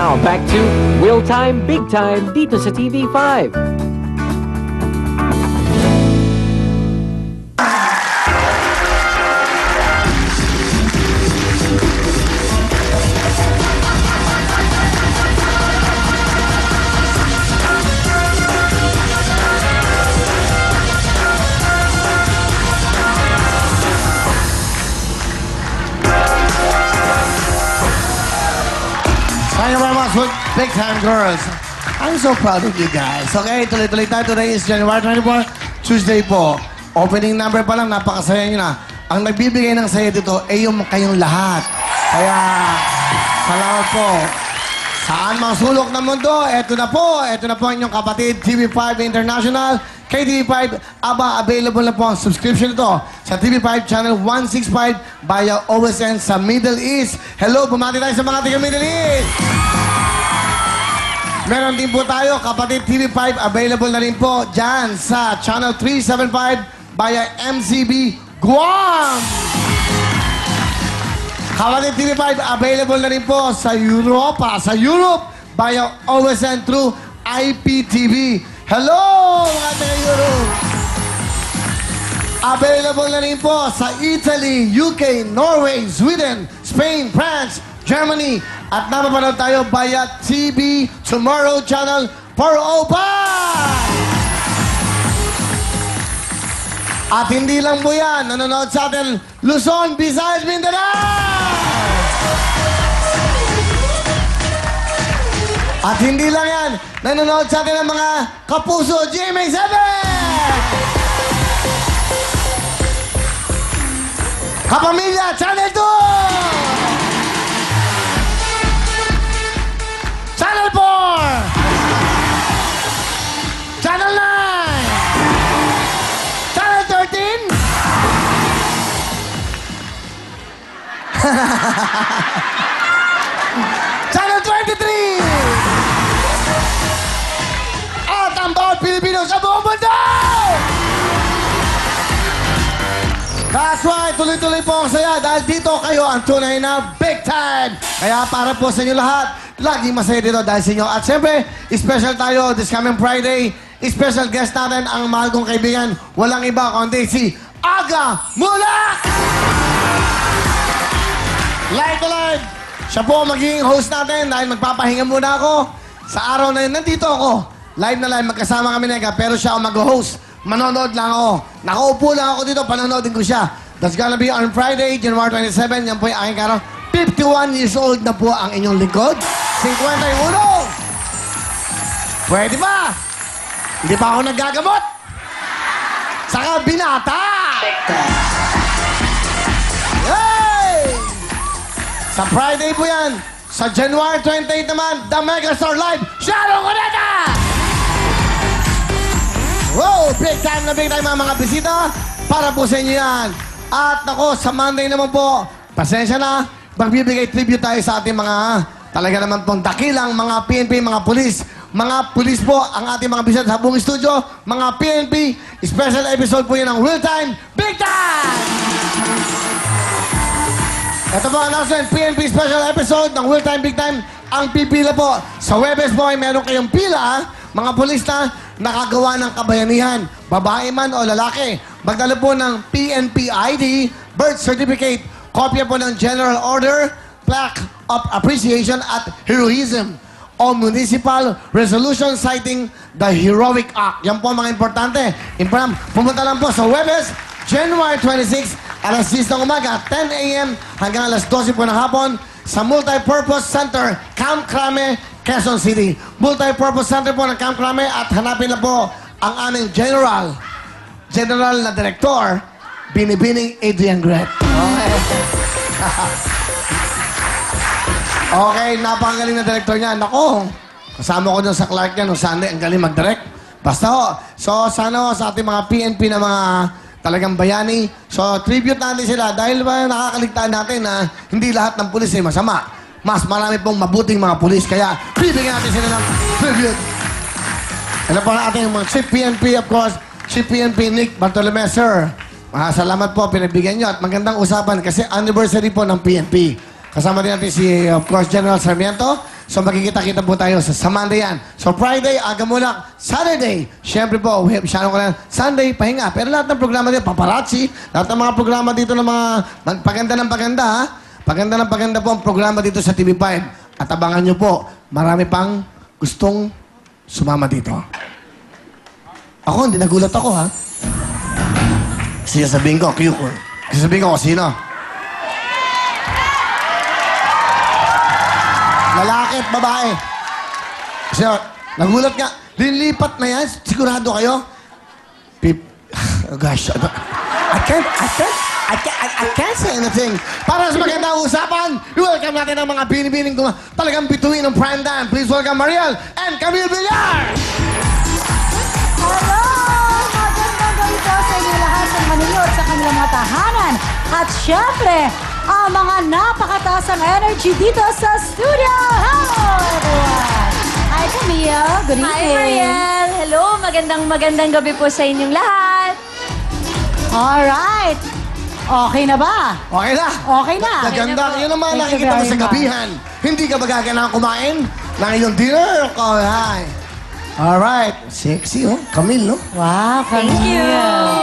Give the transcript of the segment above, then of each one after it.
Now, back to Will Time, Big Time dito sa TV5. Thank you very much, Big Time Girls. I'm so proud of you guys. Okay, tuloy-tuloy tayo. Today is January 24, Tuesday po. Opening number pa lang, napakasaya nyo na. Ang nagbibigay ng saya dito ay yung kayong lahat. Kaya, salamat po. Saan mang sulok ng mundo, eto na po ang inyong kapatid, TV5 International. Kay TV5, available na po ang subscription nito sa TV5 Channel 165 via OSN sa Middle East. Hello, bumati tayo sa mga taga Middle East! Meron din po tayo, kapatid TV5, available na rin po dyan sa Channel 375 via MCB Guam! Kapatid TV5, available na rin po sa Europa, sa Europe via OSN through IPTV. Hello, mga taga-Europe! Available na rin po sa Italy, UK, Norway, Sweden, Spain, France, Germany, at napapanood tayo via TV Tomorrow Channel 405! At hindi lang po yan, nanonood sa atin, Luzon, Visayas, Mindanao! At hindi lang yan, nanonood sa atin ang mga kapuso, GMA7! Kapamilya, Channel 2! Channel 4! Channel 9! Channel 13! Channel 23! At ang bawat Pilipino sa buong mundo! That's right, tuloy-tuloy po ang saya dahil dito kayo ang tunay na big time. Kaya para po sa inyo lahat, laging masaya dito dahil sa inyo. At siyempre, special tayo this coming Friday. Special guest natin ang mahal kong kaibigan. Walang iba kundi si Aga Mulak! Live to live! Siya po magiging host natin dahil magpapahinga muna ako. Sa araw na yun, nandito ako. Live na live, magkasama kami nega, pero siya ang mag-host. Manonood lang ako. Nakaupo lang ako dito, panonoodin ko siya. That's gonna be on Friday, January 27. Yan po yung aking araw. 51 years old na po ang inyong lingkod. 51! Pwede ba? Hindi pa ako naggagamot. Saka binata! Hey! Sa Friday po yan. Sa January 28 naman, The Megastar Live, Sharon Cuneta! Wow! Big time na big time mga bisita. Para po sa inyo yan. At ako, sa Monday naman po, pasensya na, magbibigay tribute tayo sa ating mga, talaga naman pong dakilang mga PNP, mga pulis. Mga pulis po ang ating mga bisita sa buong studio. Mga PNP, special episode po yan ng Real Time, Big Time! Ito po ang announcement, PNP special episode ng Real Time, Big Time. Ang pipila po, sa Webes po ay meron kayong pila, mga pulis na nakagawa ng kabayanihan, babae man o lalaki. Magdala po ng PNP ID, birth certificate, kopya po ng General Order, plaque of appreciation at heroism, o municipal resolution citing the heroic act. Yan po ang mga importante. Pumunta lang po sa Webes, January 26, alas 10 ng umaga, 10 a.m. hanggang alas 12 po ng hapon sa Multipurpose Center, Camp Crame, Quezon City. Multipurpose Center po ng Camp Crame at hanapin na po ang aming General na Director, Binibining Adrian Gret. Okay. Okay, napakagaling na director niya. Nako, kasama ko dun sa Clark niya nung Sunday. Ang galing mag-direct. Basta ho. So, sana ho sa ating mga PNP na mga talagang bayani. So, tribute natin sila dahil ba nakakaligtaan natin na hindi lahat ng pulis ay masama. Mas marami pong mabuting mga pulis. Kaya, bibigyan natin sila ng tribute. Ano pa ang ating mga Chief PNP, of course, Chief PNP Nick Bartolome, sir. Salamat po, pinabigyan nyo. At magandang usapan kasi anniversary po ng PNP. Kasama din natin si, of course, General Sarmiento. So magkikita-kita po tayo sa Monday yan. So Friday, aga muna. Saturday, syempre po, masyado ko lang. Sunday, pahinga. Pero lahat ng programa dito, paparazzi, lahat ng mga programa dito ng mga paganda ng paganda, ha? Paganda ng paganda po ang programa dito sa TV5. At abangan nyo po, marami pang gustong sumama dito. Ako, hindi nagulat ako, ha? Kasi sabihin ko, sabihin ko, sino? Lalaki at babae. Kasi, nagulat nga. Lilipat na yan. Sigurado kayo? Oh gosh. I can't say anything. Para sa magandang usapan, welcome natin ang mga binibining talagang bituin ng prime time. Please welcome Mariel and Camille Villar! Hello! Magandang gabi po sa inyo lahat ng manunod sa kanilang mga tahanan. At syempre, ang mga napakataas ang energy dito sa studio. Hello, everyone! Hi, Camille. Good evening. Hi, Mariel. Hello. Magandang gabi po sa inyong lahat. Alright. Okay na ba? Okay na. Okay na. Maganda. Yun naman Thank you nakikita mo very sa much. gabihan. Hindi ka ba gaganang kumain ng iyong dinner? Oh, hi. Alright. Sexy, oh. Camille, no? Wow, Thank you.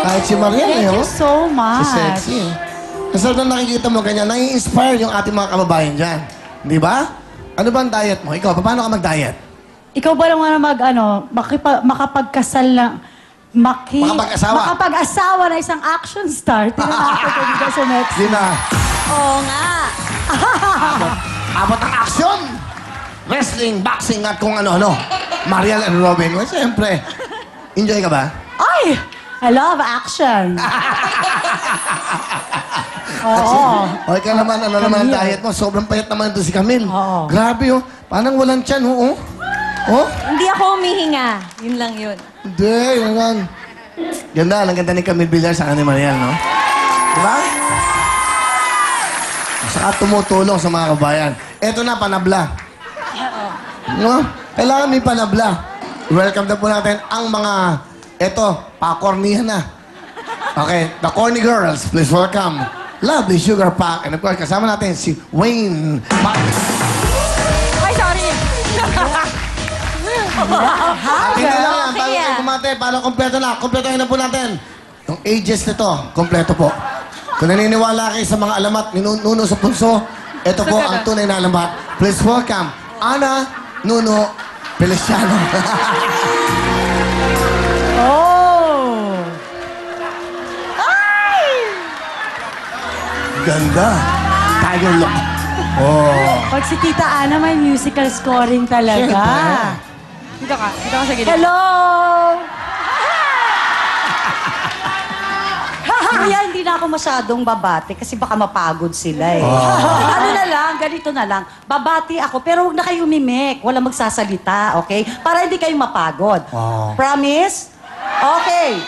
Kahit si Mariel, Thank eh, you oh. so much. Si sexy, eh. Kasi nung nakikita mo ganyan, nai-inspire yung ating mga kababayan dyan. Di ba? Ano ba ang diet mo? Ikaw, paano ka mag-diet? Ikaw ba naman makapagkasal lang, Makapag-asawa. makapag-asawa na isang action star? Tinanakot ko dito sa next. Di na. Oo nga. Abot ang aksyon! Wrestling, boxing, at kung ano-ano. Mariel and Robin. Well, siyempre. Enjoy ka ba? Ay! I love action. Oo. Okay ka naman, ano naman ang diet mo? Sobrang payat naman ito si Camille. Oo. Grabe, oh. Parang walang tiyan, oh. Oh? Hindi ako humihinga. Yun lang yun. Hindi, yun lang. Ganda, ang ganda ni Camille Villar sa ni Mariel, no? Diba? Saka tumutulong sa mga kabayan. Eto na, panabla. No? Kailangan may panabla. Welcome na po natin ang mga, eto, pakornihan na. Okay, the corny girls, please welcome Lovely Sugar Pack. And of course, kasama natin si Wayne Pack. Ay, sorry. Hindi lang yan, bago Okay, kayo kumate, paano kompleto na? Kompletohin na po natin. Yung ages nito, kompleto po. Kung naniniwala kayo sa mga alamat ni Nuno sa Punso, ito po ang tunay na alamat. Please welcome Ana Nuno Feliciano. Oh! Ganda. Tiger look. Oh. Pag si Tita Ana may musical scoring talaga. Dito ka sa gilid. Hello! Kaya hindi na ako masyadong babati kasi baka mapagod sila eh. Ano na lang, ganito na lang. Babati ako pero huwag na kayo mimik. Walang magsasalita, okay? Para hindi kayo mapagod. Oh. Promise? Okay.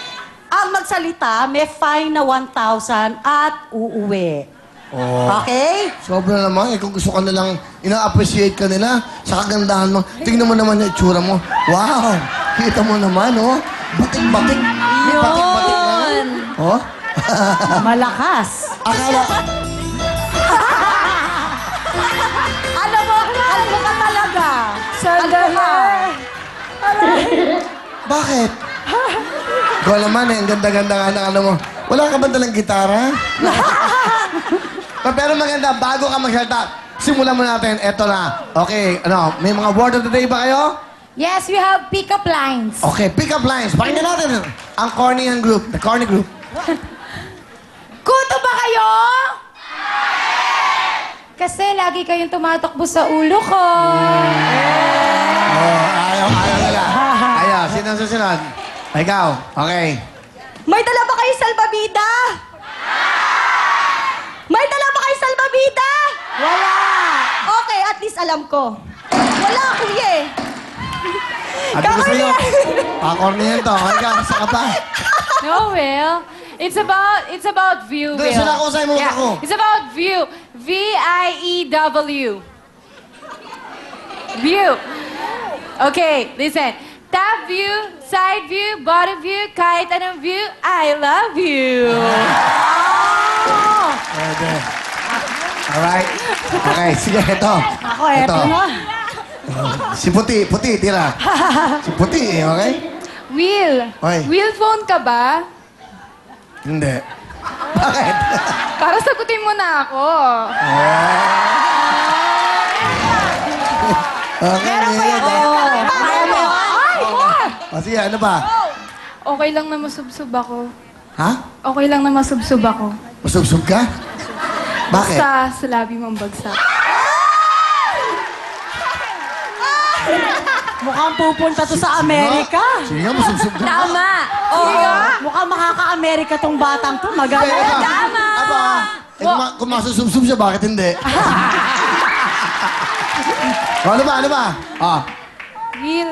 Ang magsalita, may fine na 1,000 at uuwi. Oh. Okay? Sobra naman. Kung gusto ka nilang ina-appreciate ka nila sa kagandahan mo, tingnan mo naman yung itsura mo. Wow! Kita mo naman, oh. Batik-batik. May batik-batik na. Yun. Oh? Malakas. Akala... Alam mo ka talaga. Sandali. Bakit? Ikaw naman eh, ang ganda-ganda nga ng ano mo. Wala ka ba dalang gitara? Pero maganda, bago ka magsalita, simulan mo natin. Eto na. Okay, ano, may mga word of the day ba kayo? Yes, we have pick-up lines. Okay, pick up lines. Pakinggan natin ang Cornian Group, the Corny Group. Kuto ba kayo? Kasi lagi kayong tumatakbo sa ulo ko. Oh, ayaw nila. Ayaw, sino ang susunod? Ikaw, okay. May dala ba kayo salbabida? May dala ba kayo salbabida? Wala. Okay, at least alam ko. Wala, kuya eh. At gusto nyo, Cornian to. Ikaw, saka pa. No, Will. It's about view, Doon, Will. sinakusay mo ako. It's about view. V-I-E-W. View. Okay, listen. Top view, side view, bottom view, kahit anong view, I love you. Pwede. Alright. Okay, sige, ito. Ako, eto na. Si Puti, tira. Si Puti, okay? Will, Oy. Will phone ka ba? Hindi. Bakit? Para sagutin mo na ako. Okay, Kaya mo. sige, ano ba? Okay lang na masubsob ako. Ha? Okay lang na masubsob ako. Masubsob ka? Bakit? Sa labi mong bagsak. Mukhang pupunta to sa Amerika. Sige nga, masubsob ka. Tama. Oo. Mukhang makaka-Amerika tong batang to. Magaling. Tama. Kung masusubsob siya, bakit hindi? Ano ba? Ah. Will,